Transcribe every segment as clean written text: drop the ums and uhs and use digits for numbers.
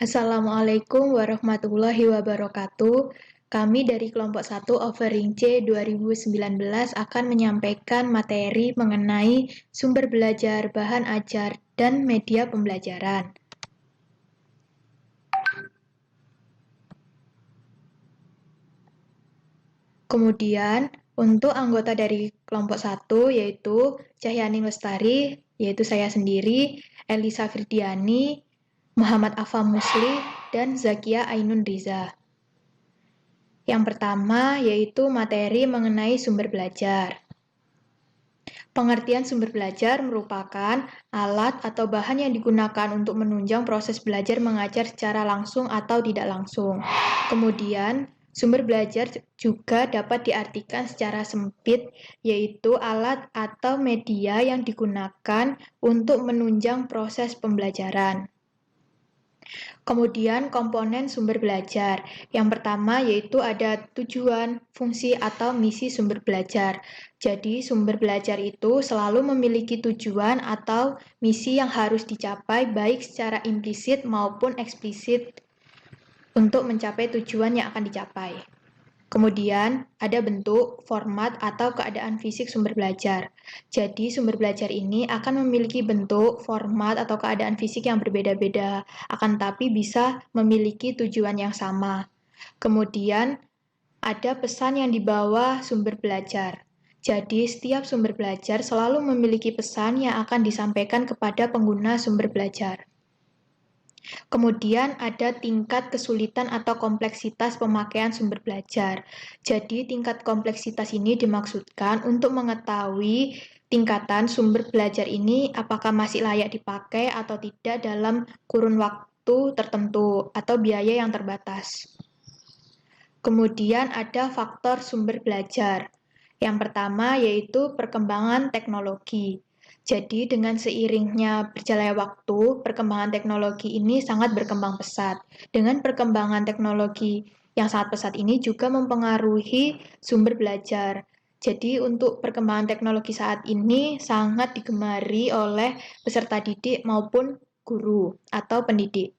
Assalamualaikum warahmatullahi wabarakatuh. Kami dari kelompok 1 Offering C 2019 akan menyampaikan materi mengenai sumber belajar, bahan ajar, dan media pembelajaran. Kemudian, untuk anggota dari kelompok 1 yaitu Cahyaning Lestari, yaitu saya sendiri, Elisa Firdiani, Muhammad Afa Musli, dan Zakia Ainun Riza. Yang pertama yaitu materi mengenai sumber belajar. Pengertian sumber belajar merupakan alat atau bahan yang digunakan untuk menunjang proses belajar mengajar secara langsung atau tidak langsung. Kemudian, sumber belajar juga dapat diartikan secara sempit, yaitu alat atau media yang digunakan untuk menunjang proses pembelajaran. Kemudian komponen sumber belajar. Yang pertama yaitu ada tujuan, fungsi, atau misi sumber belajar. Jadi sumber belajar itu selalu memiliki tujuan atau misi yang harus dicapai baik secara implisit maupun eksplisit untuk mencapai tujuan yang akan dicapai. Kemudian ada bentuk, format, atau keadaan fisik sumber belajar. Jadi sumber belajar ini akan memiliki bentuk, format, atau keadaan fisik yang berbeda-beda, akan tetapi bisa memiliki tujuan yang sama. Kemudian ada pesan yang dibawa sumber belajar. Jadi setiap sumber belajar selalu memiliki pesan yang akan disampaikan kepada pengguna sumber belajar. Kemudian ada tingkat kesulitan atau kompleksitas pemakaian sumber belajar. Jadi tingkat kompleksitas ini dimaksudkan untuk mengetahui tingkatan sumber belajar ini apakah masih layak dipakai atau tidak dalam kurun waktu tertentu atau biaya yang terbatas. Kemudian ada faktor sumber belajar. Yang pertama yaitu perkembangan teknologi. Jadi dengan seiringnya berjalannya waktu, perkembangan teknologi ini sangat berkembang pesat. Dengan perkembangan teknologi yang sangat pesat ini juga mempengaruhi sumber belajar. Jadi untuk perkembangan teknologi saat ini sangat digemari oleh peserta didik maupun guru atau pendidik.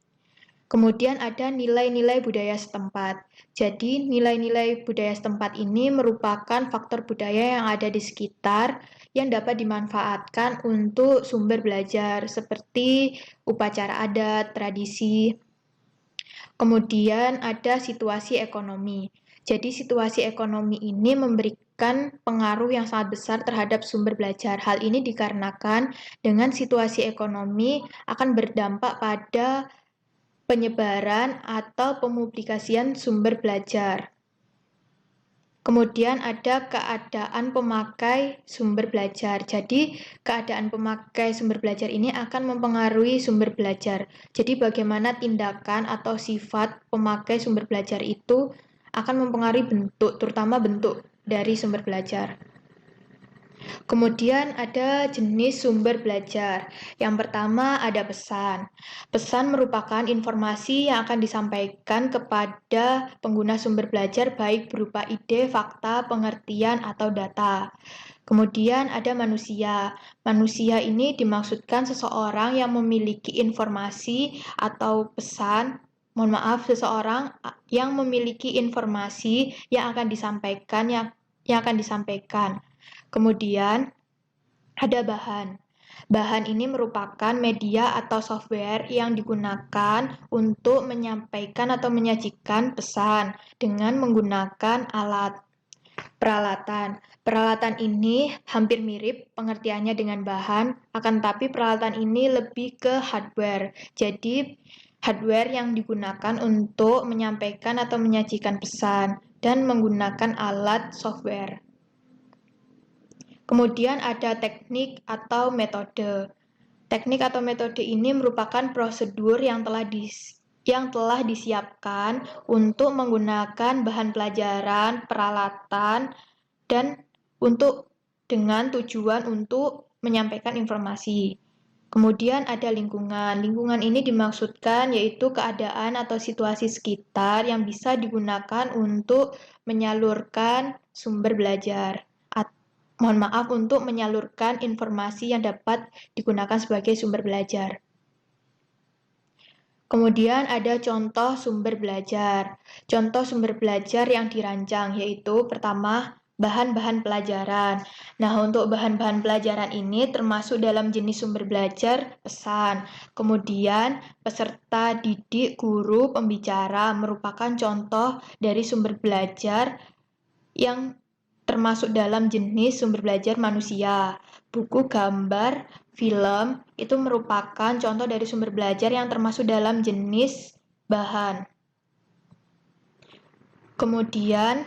Kemudian ada nilai-nilai budaya setempat. Jadi nilai-nilai budaya setempat ini merupakan faktor budaya yang ada di sekitar yang dapat dimanfaatkan untuk sumber belajar seperti upacara adat, tradisi. Kemudian ada situasi ekonomi. Jadi situasi ekonomi ini memberikan pengaruh yang sangat besar terhadap sumber belajar. Hal ini dikarenakan dengan situasi ekonomi akan berdampak pada penyebaran atau pemupublikasian sumber belajar. Kemudian ada keadaan pemakai sumber belajar. Jadi, keadaan pemakai sumber belajar ini akan mempengaruhi sumber belajar. Jadi, bagaimana tindakan atau sifat pemakai sumber belajar itu akan mempengaruhi bentuk, terutama bentuk dari sumber belajar. Kemudian ada jenis sumber belajar. Yang pertama ada pesan. Pesan merupakan informasi yang akan disampaikan kepada pengguna sumber belajar baik berupa ide, fakta, pengertian, atau data. Kemudian ada manusia. Manusia ini dimaksudkan seseorang yang memiliki informasi atau pesan seseorang yang memiliki informasi yang akan disampaikan. Kemudian ada bahan. Bahan ini merupakan media atau software yang digunakan untuk menyampaikan atau menyajikan pesan dengan menggunakan alat. Peralatan. Peralatan ini hampir mirip pengertiannya dengan bahan, akan tetapi peralatan ini lebih ke hardware. Jadi, hardware yang digunakan untuk menyampaikan atau menyajikan pesan dan menggunakan alat software. Kemudian ada teknik atau metode. Teknik atau metode ini merupakan prosedur yang telah disiapkan untuk menggunakan bahan pelajaran, peralatan, dan dengan tujuan untuk menyampaikan informasi. Kemudian ada lingkungan. Lingkungan ini dimaksudkan yaitu keadaan atau situasi sekitar yang bisa digunakan untuk menyalurkan sumber belajar. Untuk menyalurkan informasi yang dapat digunakan sebagai sumber belajar. Kemudian ada contoh sumber belajar. Contoh sumber belajar yang dirancang yaitu pertama, bahan-bahan pelajaran. Nah, untuk bahan-bahan pelajaran ini termasuk dalam jenis sumber belajar pesan. Kemudian, peserta didik, guru, pembicara merupakan contoh dari sumber belajar yang termasuk dalam jenis sumber belajar manusia. Buku, gambar, film itu merupakan contoh dari sumber belajar yang termasuk dalam jenis bahan. Kemudian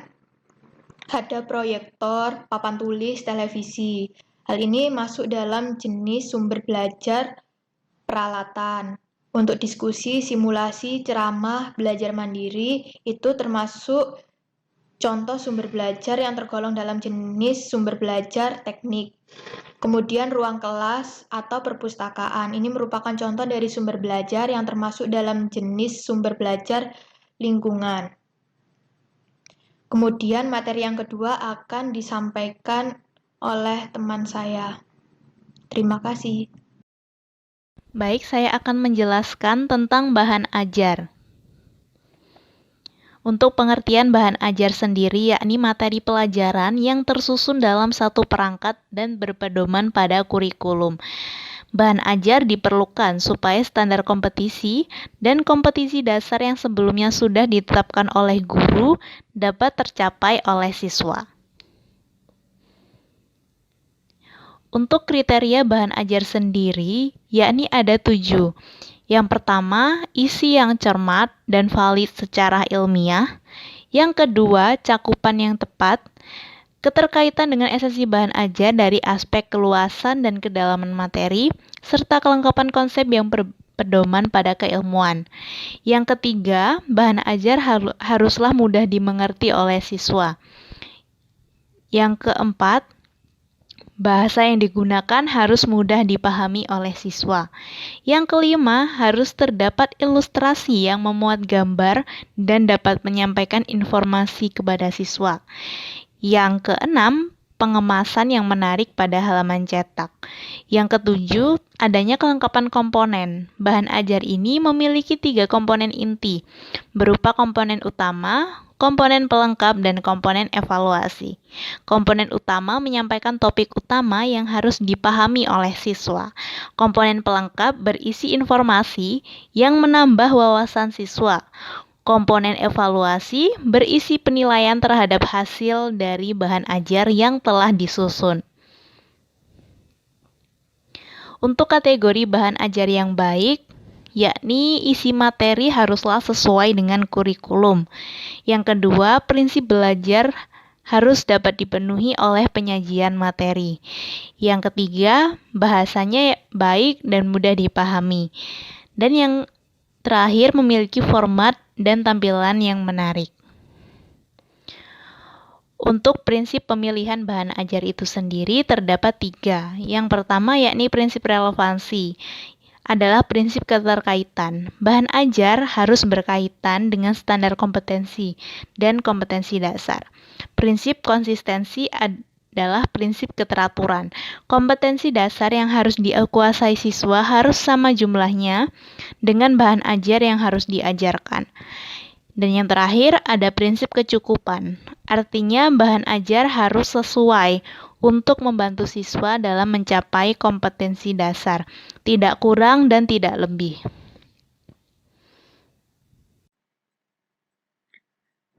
ada proyektor, papan tulis, televisi. Hal ini masuk dalam jenis sumber belajar peralatan. Untuk diskusi, simulasi, ceramah, belajar mandiri itu termasuk contoh sumber belajar yang tergolong dalam jenis sumber belajar teknik. Kemudian ruang kelas atau perpustakaan. Ini merupakan contoh dari sumber belajar yang termasuk dalam jenis sumber belajar lingkungan. Kemudian materi yang kedua akan disampaikan oleh teman saya. Terima kasih. Baik, saya akan menjelaskan tentang bahan ajar. Untuk pengertian bahan ajar sendiri, yakni materi pelajaran yang tersusun dalam satu perangkat dan berpedoman pada kurikulum. Bahan ajar diperlukan supaya standar kompetisi dan kompetisi dasar yang sebelumnya sudah ditetapkan oleh guru dapat tercapai oleh siswa. Untuk kriteria bahan ajar sendiri, yakni ada 7. Yang pertama, isi yang cermat dan valid secara ilmiah. Yang kedua, cakupan yang tepat. Keterkaitan dengan esensi bahan ajar dari aspek keluasan dan kedalaman materi, serta kelengkapan konsep yang berpedoman pada keilmuan. Yang ketiga, bahan ajar haruslah mudah dimengerti oleh siswa. Yang keempat, bahasa yang digunakan harus mudah dipahami oleh siswa. Yang kelima, harus terdapat ilustrasi yang memuat gambar dan dapat menyampaikan informasi kepada siswa. Yang keenam, pengemasan yang menarik pada halaman cetak. Yang ketujuh, adanya kelengkapan komponen. Bahan ajar ini memiliki 3 komponen inti, berupa komponen utama, komponen pelengkap, dan komponen evaluasi. Komponen utama menyampaikan topik utama yang harus dipahami oleh siswa. Komponen pelengkap berisi informasi yang menambah wawasan siswa. Komponen evaluasi berisi penilaian terhadap hasil dari bahan ajar yang telah disusun. Untuk kategori bahan ajar yang baik, yakni isi materi haruslah sesuai dengan kurikulum. Yang kedua, prinsip belajar harus dapat dipenuhi oleh penyajian materi. Yang ketiga, bahasanya baik dan mudah dipahami. Dan yang terakhir, memiliki format dan tampilan yang menarik. Untuk prinsip pemilihan bahan ajar itu sendiri terdapat 3. Yang pertama yakni prinsip relevansi, adalah prinsip keterkaitan. Bahan ajar harus berkaitan dengan standar kompetensi dan kompetensi dasar. Prinsip konsistensi adalah prinsip keteraturan. Kompetensi dasar yang harus dikuasai siswa harus sama jumlahnya dengan bahan ajar yang harus diajarkan. Dan yang terakhir ada prinsip kecukupan. Artinya bahan ajar harus sesuai untuk membantu siswa dalam mencapai kompetensi dasar, tidak kurang dan tidak lebih.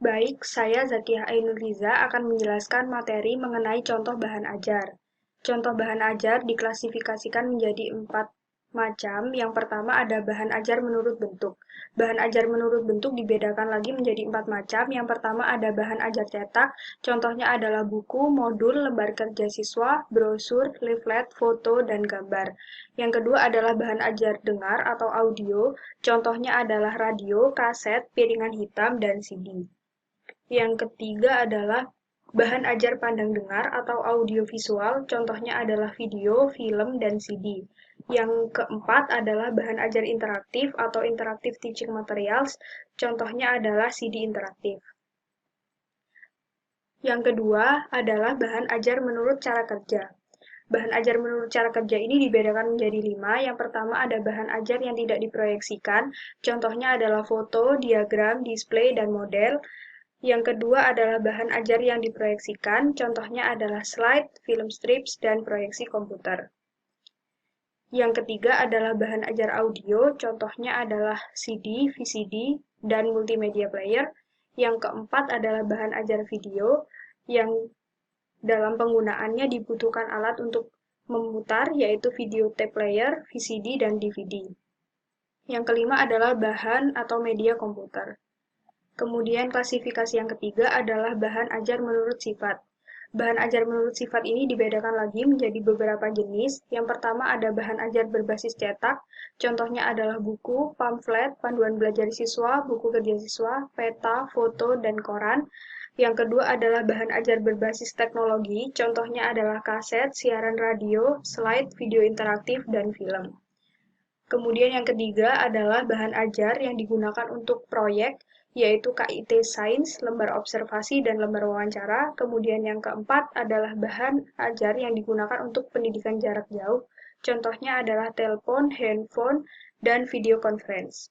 Baik, saya Zakiyah Ainurliza akan menjelaskan materi mengenai contoh bahan ajar. Contoh bahan ajar diklasifikasikan menjadi 4 macam. Yang pertama ada bahan ajar menurut bentuk. Bahan ajar menurut bentuk dibedakan lagi menjadi 4 macam. Yang pertama ada bahan ajar cetak, contohnya adalah buku, modul, lembar kerja siswa, brosur, leaflet, foto, dan gambar. Yang kedua adalah bahan ajar dengar atau audio, contohnya adalah radio, kaset, piringan hitam, dan CD. Yang ketiga adalah bahan ajar pandang dengar atau audiovisual, contohnya adalah video, film, dan CD. Yang keempat adalah bahan ajar interaktif atau interactive teaching materials, contohnya adalah CD interaktif. Yang kedua adalah bahan ajar menurut cara kerja. Bahan ajar menurut cara kerja ini dibedakan menjadi 5. Yang pertama ada bahan ajar yang tidak diproyeksikan, contohnya adalah foto, diagram, display, dan model. Yang kedua adalah bahan ajar yang diproyeksikan, contohnya adalah slide, film strips, dan proyeksi komputer. Yang ketiga adalah bahan ajar audio, contohnya adalah CD, VCD, dan multimedia player. Yang keempat adalah bahan ajar video, yang dalam penggunaannya dibutuhkan alat untuk memutar, yaitu video tape player, VCD, dan DVD. Yang kelima adalah bahan atau media komputer. Kemudian klasifikasi yang ketiga adalah bahan ajar menurut sifat. Bahan ajar menurut sifat ini dibedakan lagi menjadi beberapa jenis. Yang pertama ada bahan ajar berbasis cetak, contohnya adalah buku, pamflet, panduan belajar siswa, buku kerja siswa, peta, foto, dan koran. Yang kedua adalah bahan ajar berbasis teknologi, contohnya adalah kaset, siaran radio, slide, video interaktif, dan film. Kemudian yang ketiga adalah bahan ajar yang digunakan untuk proyek, yaitu KIT Sains, lembar observasi, dan lembar wawancara. Kemudian yang keempat adalah bahan ajar yang digunakan untuk pendidikan jarak jauh, contohnya adalah telepon, handphone, dan video conference.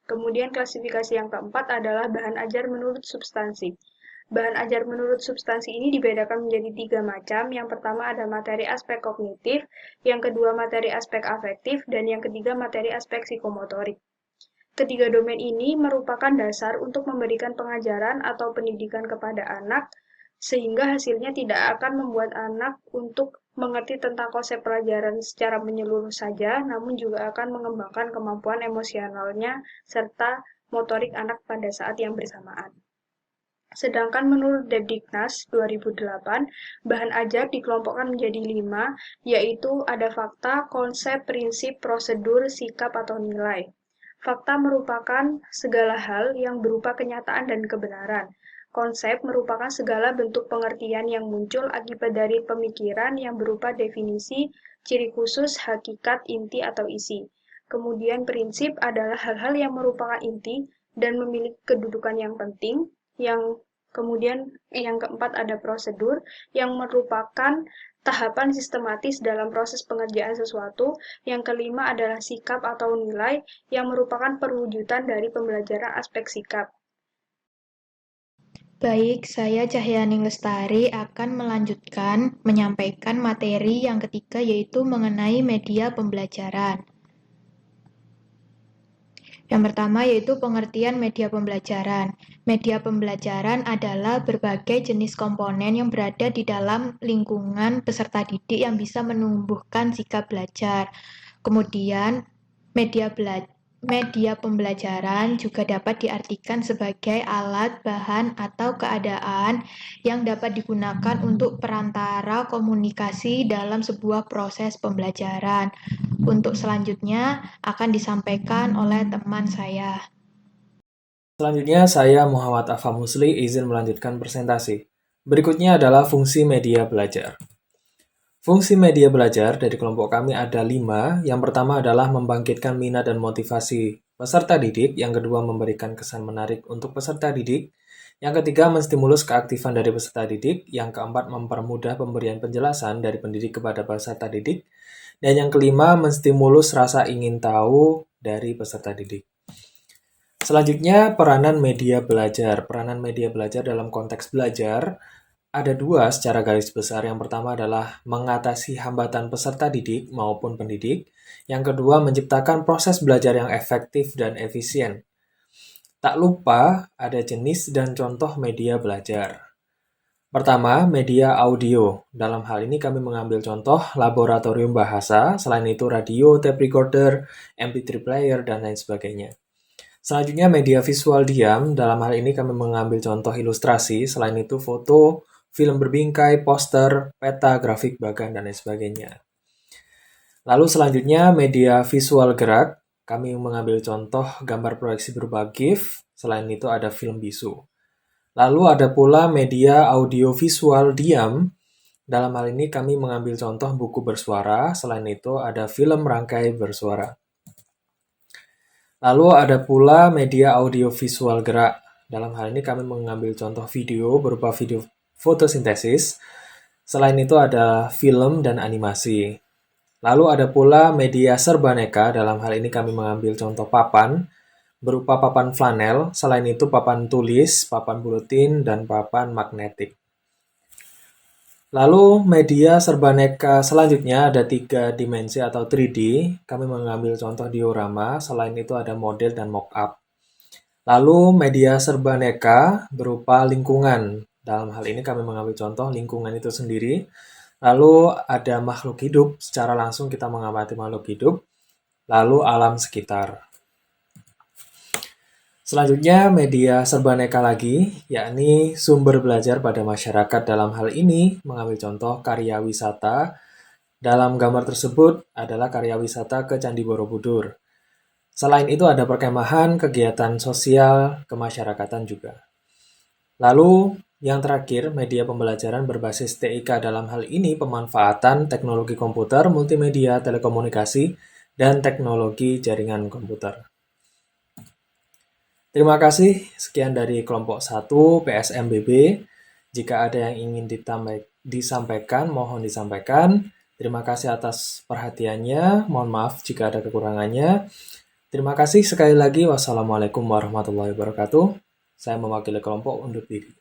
Kemudian klasifikasi yang keempat adalah bahan ajar menurut substansi. Bahan ajar menurut substansi ini dibedakan menjadi 3 macam. Yang pertama ada materi aspek kognitif, yang kedua materi aspek afektif, dan yang ketiga materi aspek psikomotorik. Ketiga domain ini merupakan dasar untuk memberikan pengajaran atau pendidikan kepada anak, sehingga hasilnya tidak akan membuat anak untuk mengerti tentang konsep pelajaran secara menyeluruh saja, namun juga akan mengembangkan kemampuan emosionalnya serta motorik anak pada saat yang bersamaan. Sedangkan menurut Depdiknas 2008, bahan ajar dikelompokkan menjadi 5, yaitu ada fakta, konsep, prinsip, prosedur, sikap, atau nilai. Fakta merupakan segala hal yang berupa kenyataan dan kebenaran. Konsep merupakan segala bentuk pengertian yang muncul akibat dari pemikiran yang berupa definisi, ciri khusus, hakikat, inti, atau isi. Kemudian prinsip adalah hal-hal yang merupakan inti dan memiliki kedudukan yang penting. Kemudian yang keempat ada prosedur yang merupakan tahapan sistematis dalam proses pengerjaan sesuatu. Yang kelima adalah sikap atau nilai yang merupakan perwujudan dari pembelajaran aspek sikap. Baik, saya Cahyaning Lestari akan melanjutkan menyampaikan materi yang ketiga yaitu mengenai media pembelajaran. Yang pertama yaitu pengertian media pembelajaran. Media pembelajaran adalah berbagai jenis komponen yang berada di dalam lingkungan peserta didik yang bisa menumbuhkan sikap belajar. Kemudian, media pembelajaran juga dapat diartikan sebagai alat, bahan, atau keadaan yang dapat digunakan untuk perantara komunikasi dalam sebuah proses pembelajaran. Untuk selanjutnya akan disampaikan oleh teman saya. Selanjutnya, saya Muhammad Afam Musli izin melanjutkan presentasi. Berikutnya adalah fungsi media belajar. Fungsi media belajar dari kelompok kami ada 5. Yang pertama adalah membangkitkan minat dan motivasi peserta didik. Yang kedua, memberikan kesan menarik untuk peserta didik. Yang ketiga, menstimulus keaktifan dari peserta didik. Yang keempat, mempermudah pemberian penjelasan dari pendidik kepada peserta didik. Dan yang kelima, menstimulus rasa ingin tahu dari peserta didik. Selanjutnya, peranan media belajar. Peranan media belajar dalam konteks belajar ada 2 secara garis besar. Yang pertama adalah mengatasi hambatan peserta didik maupun pendidik. Yang kedua, menciptakan proses belajar yang efektif dan efisien. Tak lupa, ada jenis dan contoh media belajar. Pertama, media audio. Dalam hal ini kami mengambil contoh laboratorium bahasa, selain itu radio, tape recorder, MP3 player, dan lain sebagainya. Selanjutnya, media visual diam. Dalam hal ini kami mengambil contoh ilustrasi, selain itu foto, film berbingkai, poster, peta, grafik bagan, dan lain sebagainya. Lalu selanjutnya, media visual gerak. Kami mengambil contoh gambar proyeksi berupa GIF, selain itu ada film bisu. Lalu ada pula media audiovisual diam. Dalam hal ini kami mengambil contoh buku bersuara, selain itu ada film rangkai bersuara. Lalu ada pula media audiovisual gerak. Dalam hal ini kami mengambil contoh video berupa video fotosintesis. Selain itu ada film dan animasi. Lalu ada pula media serbaneka, dalam hal ini kami mengambil contoh papan, berupa papan flanel, selain itu papan tulis, papan buletin, dan papan magnetik. Lalu media serbaneka selanjutnya ada 3 dimensi atau 3D, kami mengambil contoh diorama, selain itu ada model dan mock-up. Lalu media serbaneka berupa lingkungan, dalam hal ini kami mengambil contoh lingkungan itu sendiri. Lalu ada makhluk hidup, secara langsung kita mengamati makhluk hidup. Lalu alam sekitar. Selanjutnya media serbaneka lagi, yakni sumber belajar pada masyarakat. Dalam hal ini mengambil contoh karya wisata. Dalam gambar tersebut adalah karya wisata ke Candi Borobudur. Selain itu ada perkemahan, kegiatan sosial, kemasyarakatan juga. Lalu yang terakhir, media pembelajaran berbasis TIK, dalam hal ini pemanfaatan teknologi komputer, multimedia, telekomunikasi, dan teknologi jaringan komputer. Terima kasih, sekian dari kelompok 1 PSMBB. Jika ada yang ingin disampaikan, mohon disampaikan. Terima kasih atas perhatiannya, mohon maaf jika ada kekurangannya. Terima kasih sekali lagi, wassalamualaikum warahmatullahi wabarakatuh. Saya mewakili kelompok undur diri.